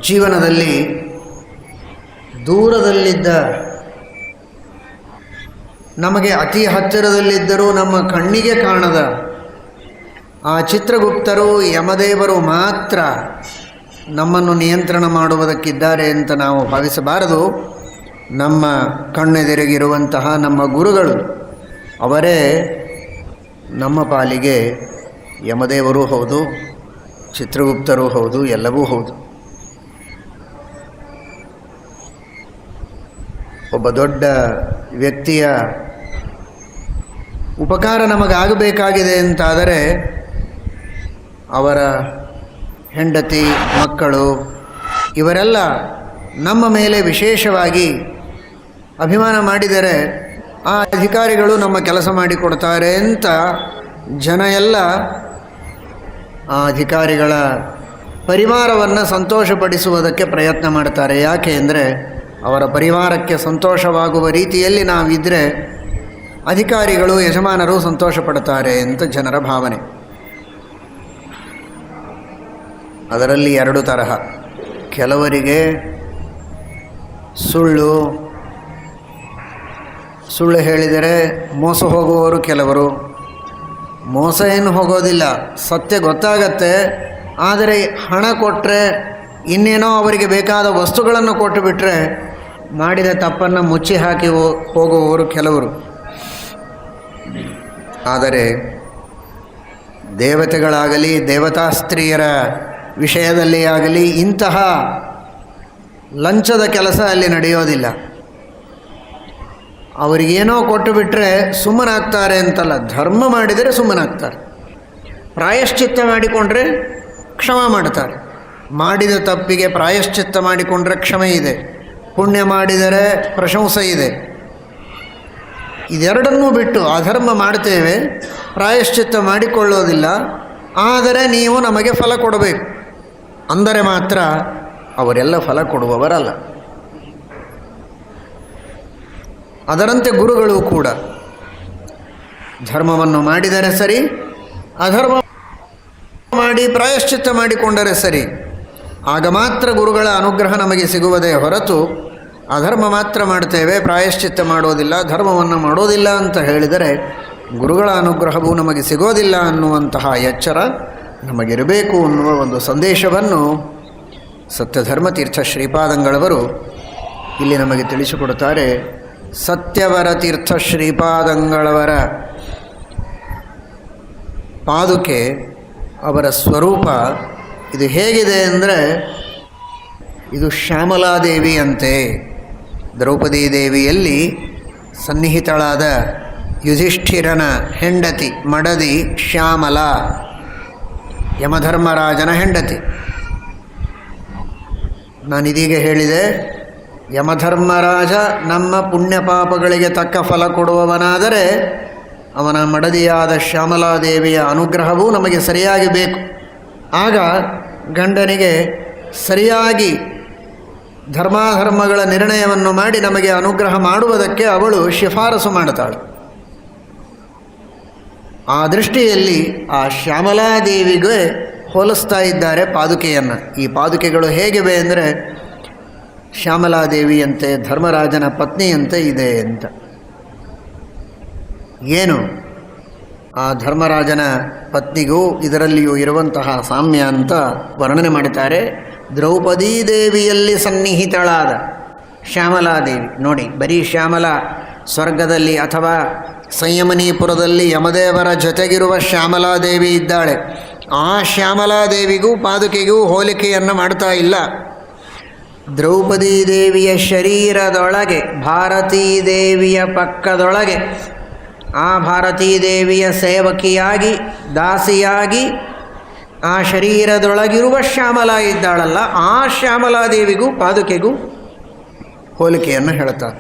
ಜೀವನದಲ್ಲಿ ದೂರದಲ್ಲಿದ್ದ, ನಮಗೆ ಅತಿ ಹತ್ತಿರದಲ್ಲಿದ್ದರೂ ನಮ್ಮ ಕಣ್ಣಿಗೆ ಕಾಣದ ಆ ಚಿತ್ರಗುಪ್ತರು, ಯಮದೇವರು ಮಾತ್ರ ನಮ್ಮನ್ನು ನಿಯಂತ್ರಣ ಮಾಡುವುದಕ್ಕಿದ್ದಾರೆ ಅಂತ ನಾವು ಭಾವಿಸಬಾರದು. ನಮ್ಮ ಕಣ್ಣೆದುರಿಗಿರುವಂತಹ ನಮ್ಮ ಗುರುಗಳು, ಅವರೇ ನಮ್ಮ ಪಾಲಿಗೆ ಯಮದೇವರೂ ಹೌದು, ಚಿತ್ರಗುಪ್ತರೂ ಹೌದು, ಎಲ್ಲವೂ ಹೌದು. ಒಬ್ಬ ದೊಡ್ಡ ವ್ಯಕ್ತಿಯ ಉಪಕಾರ ನಮಗಾಗಬೇಕಾಗಿದೆ ಅಂತಾದರೆ ಅವರ ಹೆಂಡತಿ, ಮಕ್ಕಳು ಇವರೆಲ್ಲ ನಮ್ಮ ಮೇಲೆ ವಿಶೇಷವಾಗಿ ಅಭಿಮಾನ ಮಾಡಿದರೆ ಆ ಅಧಿಕಾರಿಗಳು ನಮ್ಮ ಕೆಲಸ ಮಾಡಿಕೊಡ್ತಾರೆ ಅಂತ ಜನ ಎಲ್ಲ ಆ ಅಧಿಕಾರಿಗಳ ಪರಿವಾರವನ್ನು ಸಂತೋಷಪಡಿಸುವುದಕ್ಕೆ ಪ್ರಯತ್ನ ಮಾಡ್ತಾರೆ. ಯಾಕೆ ಅಂದರೆ ಅವರ ಪರಿವಾರಕ್ಕೆ ಸಂತೋಷವಾಗುವ ರೀತಿಯಲ್ಲಿ ನಾವಿದ್ದರೆ ಅಧಿಕಾರಿಗಳು, ಯಜಮಾನರು ಸಂತೋಷ ಪಡ್ತಾರೆ ಅಂತ ಜನರ ಭಾವನೆ. ಅದರಲ್ಲಿ ಎರಡು ತರಹ. ಕೆಲವರಿಗೆ ಸುಳ್ಳು ಹೇಳಿದರೆ ಮೋಸ ಹೋಗುವವರು ಕೆಲವರು. ಮೋಸ ಏನು ಹೋಗೋದಿಲ್ಲ, ಸತ್ಯ ಗೊತ್ತಾಗತ್ತೆ. ಆದರೆ ಹಣ ಕೊಟ್ಟರೆ, ಇನ್ನೇನೋ ಅವರಿಗೆ ಬೇಕಾದ ವಸ್ತುಗಳನ್ನು ಕೊಟ್ಟು ಬಿಟ್ಟರೆ ಮಾಡಿದ ತಪ್ಪನ್ನು ಮುಚ್ಚಿ ಹಾಕಿ ಹೋಗುವವರು ಕೆಲವರು. ಆದರೆ ದೇವತೆಗಳಾಗಲಿ, ದೇವತಾ ಸ್ತ್ರೀಯರ ವಿಷಯದಲ್ಲಿ ಆಗಲಿ ಇಂತಹ ಲಂಚದ ಕೆಲಸ ಅಲ್ಲಿ ನಡೆಯೋದಿಲ್ಲ. ಅವರಿಗೇನೋ ಕೊಟ್ಟು ಬಿಟ್ಟರೆ ಸುಮ್ಮನಾಗ್ತಾರೆ ಅಂತಲ್ಲ, ಧರ್ಮ ಮಾಡಿದರೆ ಸುಮ್ಮನಾಗ್ತಾರೆ. ಪ್ರಾಯಶ್ಚಿತ್ತ ಮಾಡಿಕೊಂಡ್ರೆ ಕ್ಷಮ ಮಾಡ್ತಾರೆ. ಮಾಡಿದ ತಪ್ಪಿಗೆ ಪ್ರಾಯಶ್ಚಿತ್ತ ಮಾಡಿಕೊಂಡ್ರೆ ಕ್ಷಮೆ ಇದೆ, ಪುಣ್ಯ ಮಾಡಿದರೆ ಪ್ರಶಂಸೆ ಇದೆ. ಇದೆರಡನ್ನೂ ಬಿಟ್ಟು ಅಧರ್ಮ ಮಾಡ್ತೇವೆ, ಪ್ರಾಯಶ್ಚಿತ್ತ ಮಾಡಿಕೊಳ್ಳೋದಿಲ್ಲ. ಆದರೆ ನೀವು ನಮಗೆ ಫಲ ಕೊಡಬೇಕು ಅಂದರೆ ಮಾತ್ರ ಅವರೆಲ್ಲ ಫಲ ಕೊಡುವವರಲ್ಲ. ಅದರಂತೆ ಗುರುಗಳು ಕೂಡ ಧರ್ಮವನ್ನು ಮಾಡಿದರೆ ಸರಿ, ಅಧರ್ಮ ಮಾಡಿ ಪ್ರಾಯಶ್ಚಿತ್ತ ಮಾಡಿಕೊಂಡರೆ ಸರಿ. ಆಗ ಮಾತ್ರ ಗುರುಗಳ ಅನುಗ್ರಹ ನಮಗೆ ಸಿಗುವುದೇ ಹೊರತು ಅಧರ್ಮ ಮಾತ್ರ ಮಾಡ್ತೇವೆ, ಪ್ರಾಯಶ್ಚಿತ್ತ ಮಾಡೋದಿಲ್ಲ, ಧರ್ಮವನ್ನು ಮಾಡೋದಿಲ್ಲ ಅಂತ ಹೇಳಿದರೆ ಗುರುಗಳ ಅನುಗ್ರಹವೂ ನಮಗೆ ಸಿಗೋದಿಲ್ಲ ಅನ್ನುವಂತಹ ಎಚ್ಚರ ನಮಗಿರಬೇಕು ಅನ್ನುವ ಒಂದು ಸಂದೇಶವನ್ನು ಸತ್ಯಧರ್ಮತೀರ್ಥ ಶ್ರೀಪಾದಂಗಳವರು ಇಲ್ಲಿ ನಮಗೆ ತಿಳಿಸಿಕೊಡುತ್ತಾರೆ. ಸತ್ಯವರ ತೀರ್ಥ ಶ್ರೀಪಾದಂಗಳವರ ಪಾದುಕೆ, ಅವರ ಸ್ವರೂಪ ಇದು ಹೇಗಿದೆ ಅಂದರೆ, ಇದು ಶ್ಯಾಮಲಾದೇವಿಯಂತೆ. ದ್ರೌಪದಿ ದೇವಿಯಲ್ಲಿ ಸನ್ನಿಹಿತಳಾದ ಯುಧಿಷ್ಠಿರನ ಹೆಂಡತಿ, ಮಡದಿ ಶ್ಯಾಮಲ, ಯಮಧರ್ಮರಾಜನ ಹೆಂಡತಿ. ನಾನಿದೀಗ ಹೇಳಿದೆ, ಯಮಧರ್ಮರಾಜ ನಮ್ಮ ಪುಣ್ಯ ಪಾಪಗಳಿಗೆ ತಕ್ಕ ಫಲ ಕೊಡುವವನಾದರೆ ಅವನ ಮಡದಿಯಾದ ಶ್ಯಾಮಲಾದೇವಿಯ ಅನುಗ್ರಹವೂ ನಮಗೆ ಸರಿಯಾಗಿ ಬೇಕು. ಆಗ ಗಂಡನಿಗೆ ಸರಿಯಾಗಿ ಧರ್ಮಾಧರ್ಮಗಳ ನಿರ್ಣಯವನ್ನು ಮಾಡಿ ನಮಗೆ ಅನುಗ್ರಹ ಮಾಡುವುದಕ್ಕೆ ಅವಳು ಶಿಫಾರಸು ಮಾಡುತ್ತಾಳೆ. ಆ ದೃಷ್ಟಿಯಲ್ಲಿ ಆ ಶ್ಯಾಮಲಾದೇವಿಗೆ ಹೋಲಿಸ್ತಾ ಇದ್ದಾರೆ ಪಾದುಕೆಯನ್ನು. ಈ ಪಾದುಕೆಗಳು ಹೇಗಿವೆ ಅಂದರೆ ಶ್ಯಾಮಲಾದೇವಿಯಂತೆ, ಧರ್ಮರಾಜನ ಪತ್ನಿಯಂತೆ ಇದೆ ಅಂತ. ಏನು ಆ ಧರ್ಮರಾಜನ ಪತ್ನಿಗೂ ಇದರಲ್ಲಿಯೂ ಇರುವಂತಹ ಸಾಮ್ಯ ಅಂತ ವರ್ಣನೆ ಮಾಡುತ್ತಾರೆ. ದ್ರೌಪದೀ ದೇವಿಯಲ್ಲಿ ಸನ್ನಿಹಿತಳಾದ ಶ್ಯಾಮಲಾದೇವಿ ನೋಡಿ, ಬರೀ ಶ್ಯಾಮಲ ಸ್ವರ್ಗದಲ್ಲಿ ಅಥವಾ ಸಂಯಮನೀಪುರದಲ್ಲಿ ಯಮದೇವರ ಜೊತೆಗಿರುವ ಶ್ಯಾಮಲಾದೇವಿ ಇದ್ದಾಳೆ. ಆ ಶ್ಯಾಮಲಾದೇವಿಗೂ ಪಾದುಕೆಗೂ ಹೋಲಿಕೆಯನ್ನು ಮಾಡ್ತಾ ಇಲ್ಲ. ದ್ರೌಪದೀ ದೇವಿಯ ಶರೀರದೊಳಗೆ, ಭಾರತೀ ದೇವಿಯ ಪಕ್ಕದೊಳಗೆ, ಆ ಭಾರತೀ ದೇವಿಯ ಸೇವಕಿಯಾಗಿ, ದಾಸಿಯಾಗಿ ಆ ಶರೀರದೊಳಗಿರುವ ಶ್ಯಾಮಲ ಇದ್ದಾಳಲ್ಲ, ಆ ಶ್ಯಾಮಲಾದೇವಿಗೂ ಪಾದುಕೆಗೂ ಹೋಲಿಕೆಯನ್ನು ಹೇಳ್ತಾರೆ.